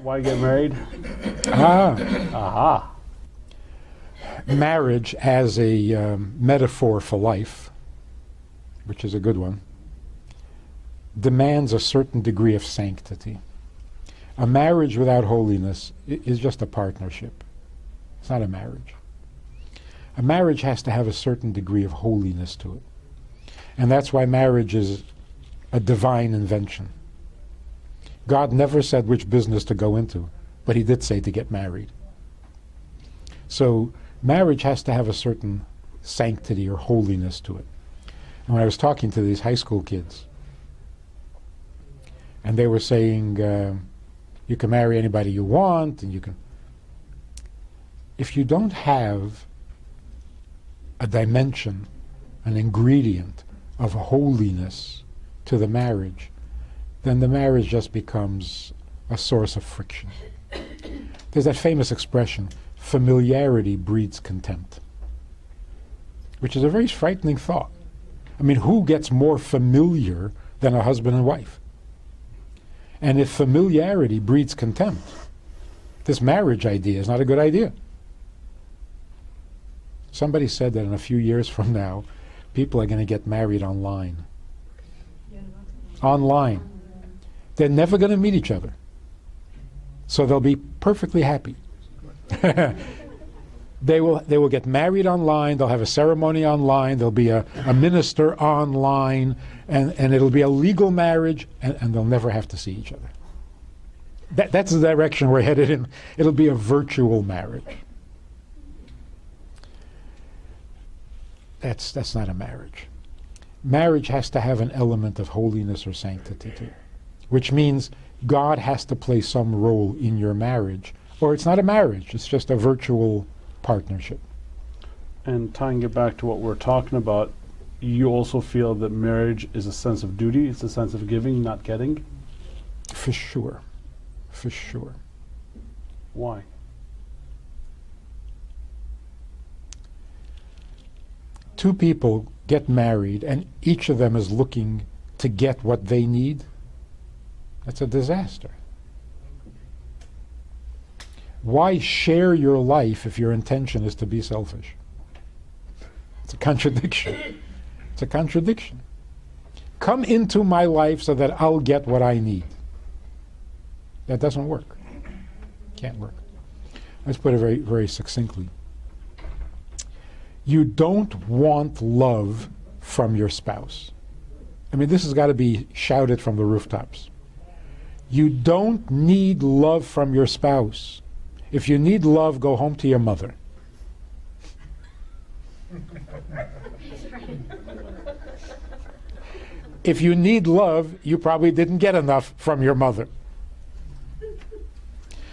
Why get married? Aha. Marriage as a metaphor for life, which is a good one, demands a certain degree of sanctity. A marriage without holiness is just a partnership. It's not a marriage. A marriage has to have a certain degree of holiness to it. And that's why marriage is a divine invention. God never said which business to go into, but he did say to get married. So marriage has to have a certain sanctity or holiness to it. And when I was talking to these high school kids, and they were saying, you can marry anybody you want, and you can... If you don't have a dimension, an ingredient of holiness to the marriage, then the marriage just becomes a source of friction. There's that famous expression, familiarity breeds contempt, which is a very frightening thought. I mean, who gets more familiar than a husband and wife? And if familiarity breeds contempt, this marriage idea is not a good idea. Somebody said that in a few years from now, people are going to get married online. Online. They're never going to meet each other. So they'll be perfectly happy. They will get married online, they'll have a ceremony online, there'll be a minister online, and it'll be a legal marriage, and they'll never have to see each other. That's the direction we're headed in. It'll be a virtual marriage. That's not a marriage. Marriage has to have an element of holiness or sanctity to it, which means God has to play some role in your marriage, or it's not a marriage, it's just a virtual partnership. And tying it back to what we're talking about, you also feel that marriage is a sense of duty, it's a sense of giving, not getting? For sure. For sure. Why? Two people get married and each of them is looking to get what they need. That's a disaster. Why share your life if your intention is to be selfish? It's a contradiction. It's a contradiction. Come into my life so that I'll get what I need. That doesn't work. Can't work. Let's put it very, very succinctly. You don't want love from your spouse. I mean, this has got to be shouted from the rooftops. You don't need love from your spouse. If you need love, go home to your mother. If you need love, you probably didn't get enough from your mother.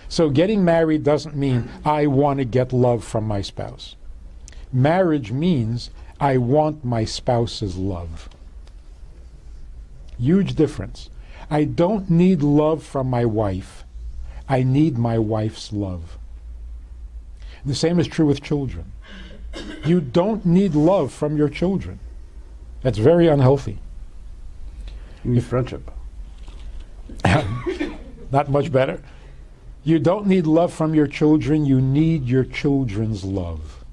So getting married doesn't mean I want to get love from my spouse. Marriage means I want my spouse's love. Huge difference. I don't need love from my wife. I need my wife's love. The same is true with children. You don't need love from your children. That's very unhealthy. You need friendship. Not much better. You don't need love from your children, you need your children's love.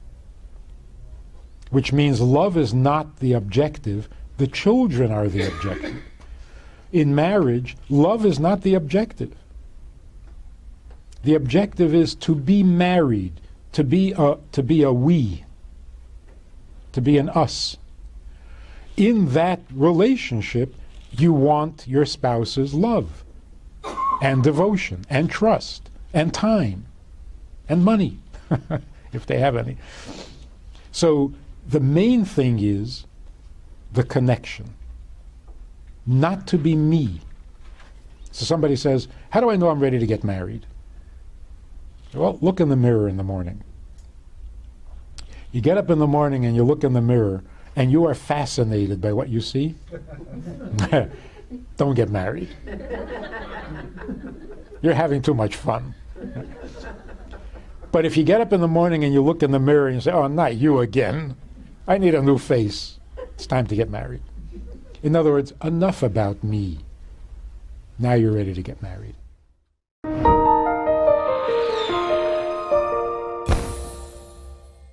Which means love is not the objective, the children are the objective. In marriage, love is not the objective. The objective is to be married, to be a we, to be an us. In that relationship, you want your spouse's love and devotion and trust and time and money, if they have any. So the main thing is the connection, not to be me. So somebody says, how do I know I'm ready to get married? Well, look in the mirror in the morning. You get up in the morning and you look in the mirror and you are fascinated by what you see. Don't get married. You're having too much fun. But if you get up in the morning and you look in the mirror and you say, oh, not you again. I need a new face. It's time to get married. In other words, enough about me. Now you're ready to get married.